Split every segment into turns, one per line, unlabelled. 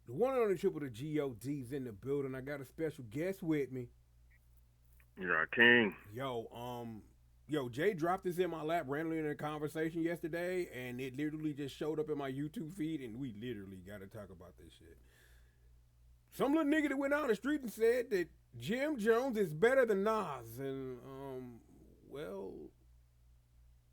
The one on the triple, the G.O.D's in the building. I got a special guest with me.
You're a king.
Yo, Jay dropped this in my lap randomly in a conversation yesterday, and it literally just showed up in my YouTube feed, and we literally got to talk about this shit. Some little nigga that went out on the street and said that Jim Jones is better than Nas, and well,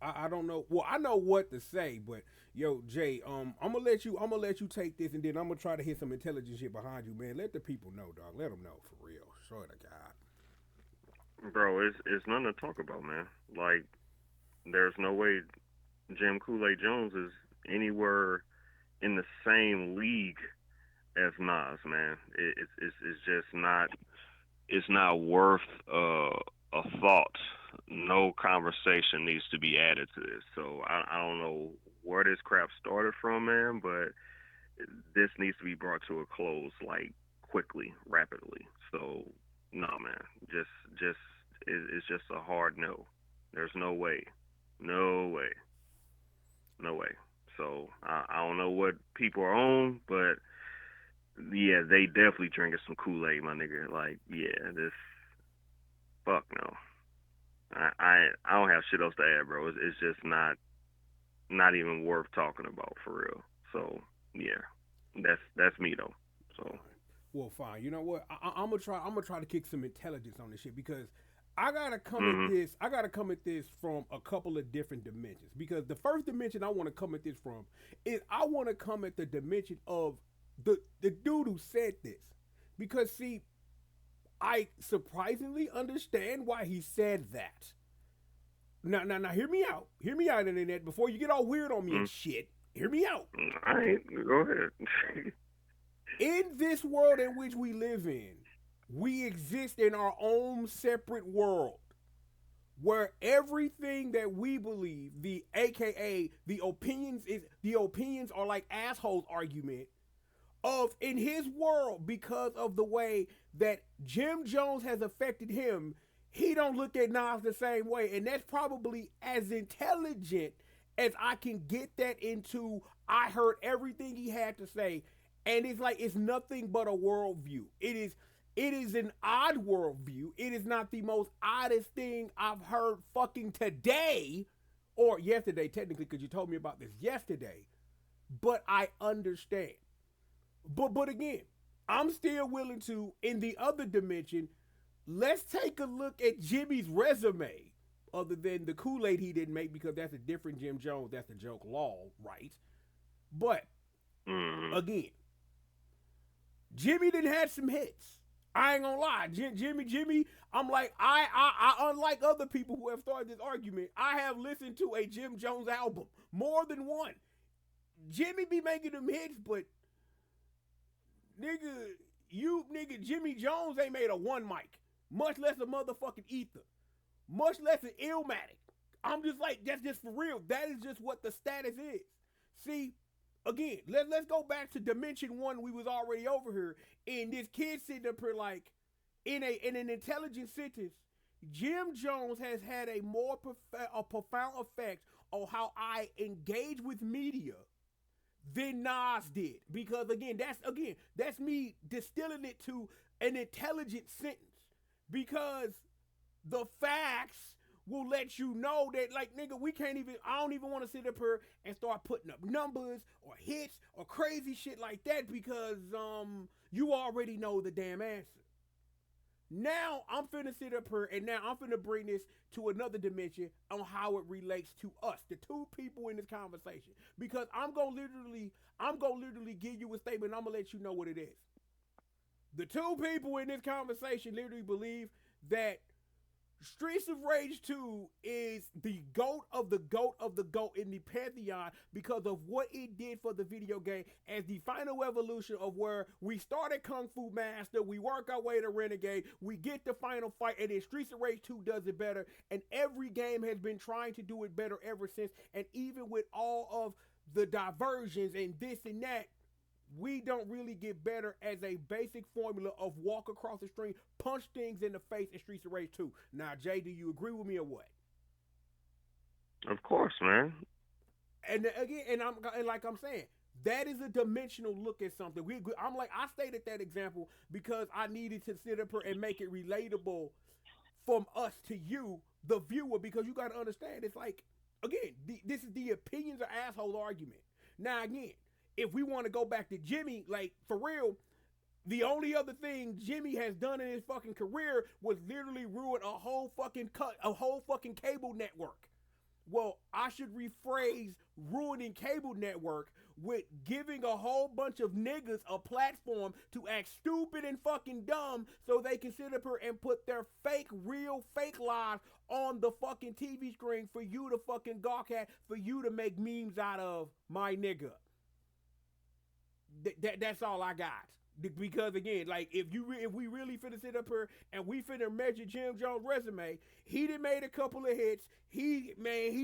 I don't know. Well, I know what to say, but yo, Jay, I'm gonna let you take this, and then I'm gonna try to hit some intelligent shit behind you, man. Let the people know, dog. Let them know for real. Swear to God.
Bro, it's nothing to talk about, man. Like, there's no way Jim Kool-Aid Jones is anywhere in the same league as Nas, man. It's just not. It's not worth a thought. No conversation needs to be added to this. So I don't know where this crap started from, man, but this needs to be brought to a close like quickly, rapidly. So no, man, just it's just a hard no. There's no way, no way, no way. So I don't know what people are on, but yeah, they definitely drinking some Kool Aid, my nigga. Like, yeah, this fuck no. I don't have shit else to add, bro. It's just not even worth talking about for real. So yeah, that's me though. So
Well, fine. You know what? I'm gonna try. I'm gonna try to kick some intelligence on this shit because I gotta come at
mhm.
this. I gotta come at this from a couple of different dimensions. Because the first dimension I want to come at this from is I want to come at the dimension of the dude who said this. Because see, I surprisingly understand why he said that. Now, hear me out. Hear me out, internet. Before you get all weird on me and
Mm.
shit. Hear me out.
All right, go ahead.
In this world in which we live in, we exist in our own separate world where everything that we believe, the AKA the opinions are like assholes argument of in his world because of the way that Jim Jones has affected him, he don't look at Nas the same way, and that's probably as intelligent as I can get that into. I heard everything he had to say, and it's like it's nothing but a worldview. It is an odd worldview. It is not the most oddest thing I've heard fucking today or yesterday, technically, because you told me about this yesterday. But I understand. But again, I'm still willing to, in the other dimension, let's take a look at Jimmy's resume. Other than the Kool-Aid he didn't make because that's a different Jim Jones. That's the joke law, right? But
Mhm.
again, Jimmy didn't have some hits. I ain't gonna lie, Jimmy. I'm like I unlike other people who have started this argument. I have listened to a Jim Jones album more than one. Jimmy be making them hits, but nigga, nigga Jimmy Jones ain't made a one mic, much less a motherfucking ether, much less an Illmatic. I'm just like that's just for real. That is just what the status is. See, again, let's go back to dimension one. We was already over here, and this kid sitting up here like in an intelligent sentence. Jim Jones has had a profound effect on how I engage with media than Nas did. Because that's me distilling it to an intelligent sentence. Because the facts will let you know that like nigga, we can't even I don't even want to sit up here and start putting up numbers or hits or crazy shit like that because you already know the damn answer. Now I'm finna sit up here and now I'm finna bring this to another dimension on how it relates to us, the two people in this conversation. Because I'm gonna literally give you a statement. I'm gonna let you know what it is. The two people in this conversation literally believe that Streets of Rage 2 is the GOAT of the GOAT of the GOAT in the Pantheon because of what it did for the video game as the final evolution of where we started Kung Fu Master, we work our way to Renegade, we get the final fight, and then Streets of Rage 2 does it better. And every game has been trying to do it better ever since. And even with all of the diversions and this and that, we don't really get better as a basic formula of walk across the street, punch things in the face in Streets of Rage 2. Now, Jay, do you agree with me or what?
Of course, man.
And again, and like I'm saying, That is a dimensional look at something. I stated that example because I needed to sit up here and make it relatable from us to you, the viewer, because you got to understand. It's like, again, this is the opinions or asshole argument. Now, again, if we want to go back to Jimmy, like, for real, the only other thing Jimmy has done in his fucking career was literally ruin a whole fucking cable network. Well, I should rephrase ruining cable network with giving a whole bunch of niggas a platform to act stupid and fucking dumb so they can sit up here and put their real fake lives on the fucking TV screen for you to fucking gawk at, for you to make memes out of, my nigga. That's all I got. Because again, like, if we really finna sit up here and we finna measure Jim Jones' resume, he done made a couple of hits. He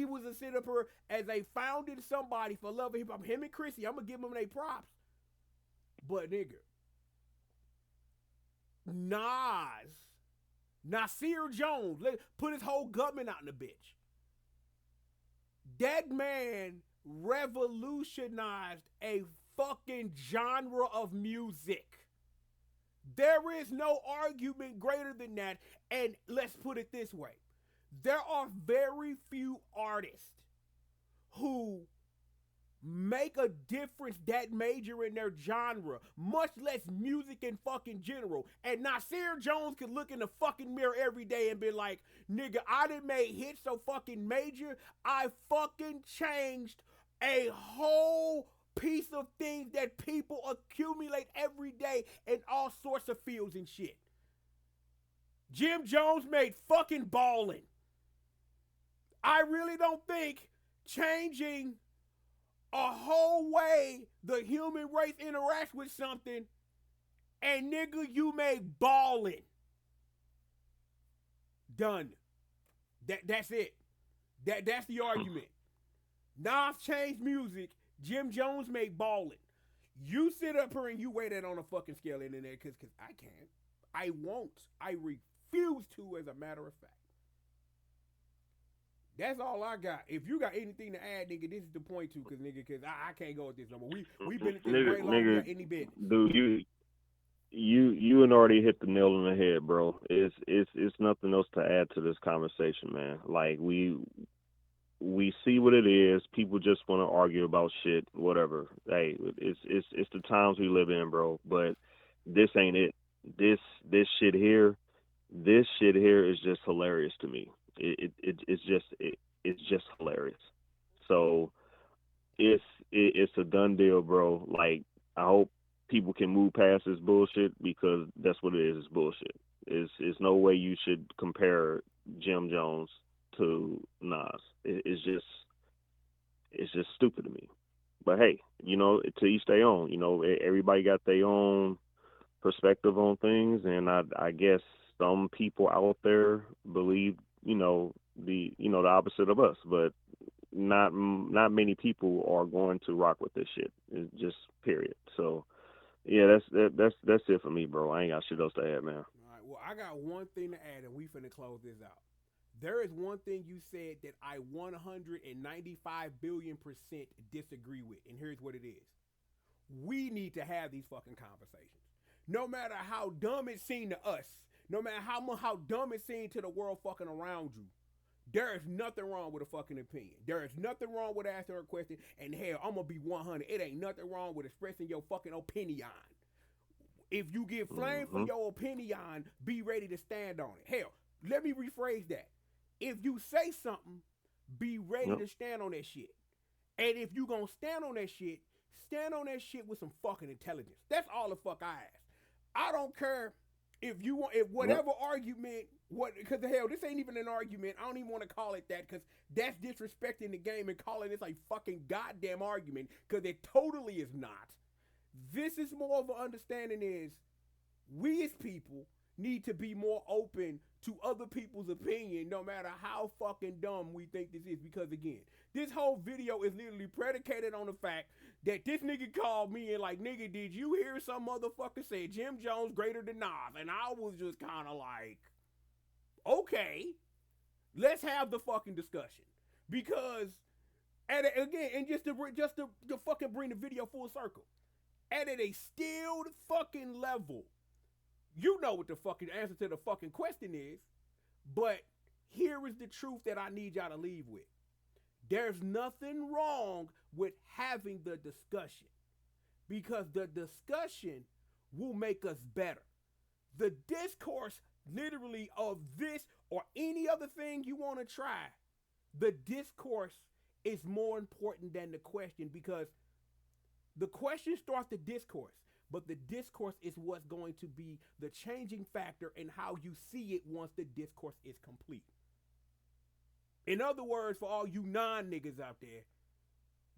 was a sit up here as a founding somebody for love of hip hop. Him and Chrissy, I'm gonna give them their props. But nigga, Nasir Jones, put his whole government out in the bitch. That man revolutionized a fucking genre of music. There is no argument greater than that. And let's put it this way. There are very few artists who make a difference that major in their genre, much less music in fucking general. And Nasir Jones could look in the fucking mirror every day and be like, nigga, I done made hits so fucking major, I fucking changed a whole piece of things that people accumulate every day in all sorts of fields and shit. Jim Jones made fucking ballin'. I really don't think changing a whole way the human race interacts with something and nigga, you made ballin'. Done. That's it. That's the argument. Nas changed music. Jim Jones made ballin'. You sit up here and you weigh that on a fucking scale in there, cause I can't. I won't. I refuse to, as a matter of fact. That's all I got. If you got anything to add, nigga, this is the point too, cause I can't go with this no more. We've been at this way longer than any business.
Dude, you had already hit the nail on the head, bro. It's nothing else to add to this conversation, man. Like we see what it is. People just want to argue about shit, whatever. Hey, it's the times we live in, bro. But this ain't it. This shit here is just hilarious to me. It's just hilarious. So it's a done deal, bro. Like, I hope people can move past this bullshit, because that's what it is. It's bullshit. It's no way you should compare Jim Jones to Nas. It's just stupid to me. But hey, to each their own. Everybody got their own perspective on things, and I guess some people out there believe the opposite of us, but not many people are going to rock with this shit. It's just period. So yeah, that's it for me, bro. I ain't got shit else to add, man.
All right, well, I got one thing to add, and we finna close this out. There is one thing you said that I 195 billion% disagree with, and here's what it is. We need to have these fucking conversations. No matter how dumb it seemed to us, no matter how dumb it seemed to the world fucking around you, there is nothing wrong with a fucking opinion. There is nothing wrong with asking a question, and hell, I'm gonna be 100. It ain't nothing wrong with expressing your fucking opinion. If you get flamed for your opinion, be ready to stand on it. Hell, let me rephrase that. If you say something, be ready to stand on that shit. And if you gonna stand on that shit with some fucking intelligence. That's all the fuck I ask. I don't care if whatever argument, because the hell, this ain't even an argument. I don't even want to call it that, because that's disrespecting the game and calling this a fucking goddamn argument, because it totally is not. This is more of an understanding is, we as people need to be more open to other people's opinion, no matter how fucking dumb we think this is. Because again, this whole video is literally predicated on the fact that this nigga called me and like, nigga, did you hear some motherfucker say Jim Jones greater than Nas? And I was just kind of like, okay, let's have the fucking discussion. Because And again, and just to fucking bring the video full circle. And at a stilled fucking level, you know what the fucking answer to the fucking question is. But here is the truth that I need y'all to leave with. There's nothing wrong with having the discussion because the discussion will make us better. The discourse, literally, of this or any other thing you want to try, the discourse is more important than the question because the question starts the discourse, but the discourse is what's going to be the changing factor in how you see it once the discourse is complete. In other words, for all you non-niggas out there,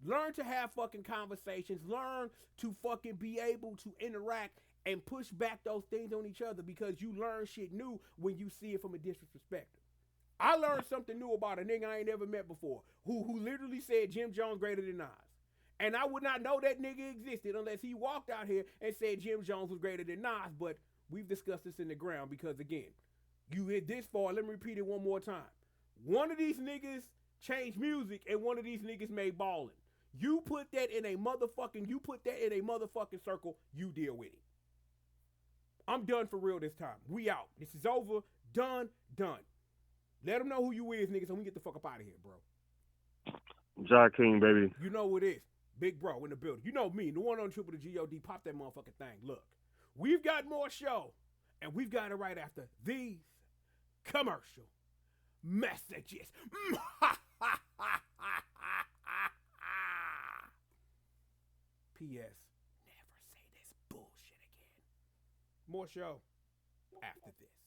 learn to have fucking conversations. Learn to fucking be able to interact and push back those things on each other because you learn shit new when you see it from a different perspective. I learned something new about a nigga I ain't never met before who literally said Jim Jones greater than Nas. And I would not know that nigga existed unless he walked out here and said Jim Jones was greater than Nas, but we've discussed this in the ground because, again, you hit this far, let me repeat it one more time. One of these niggas changed music and one of these niggas made ballin'. You put that in a motherfucking circle, you deal with it. I'm done for real this time. We out. This is over. Done. Let them know who you is, niggas, and we get the fuck up out of here, bro.
Ja King, baby.
You know who it is. Big bro in the building. You know me, the one on triple the G.O.D. Pop that motherfucking thing. Look, we've got more show, and we've got it right after these commercial messages. P.S. Never say this bullshit again. More show after this.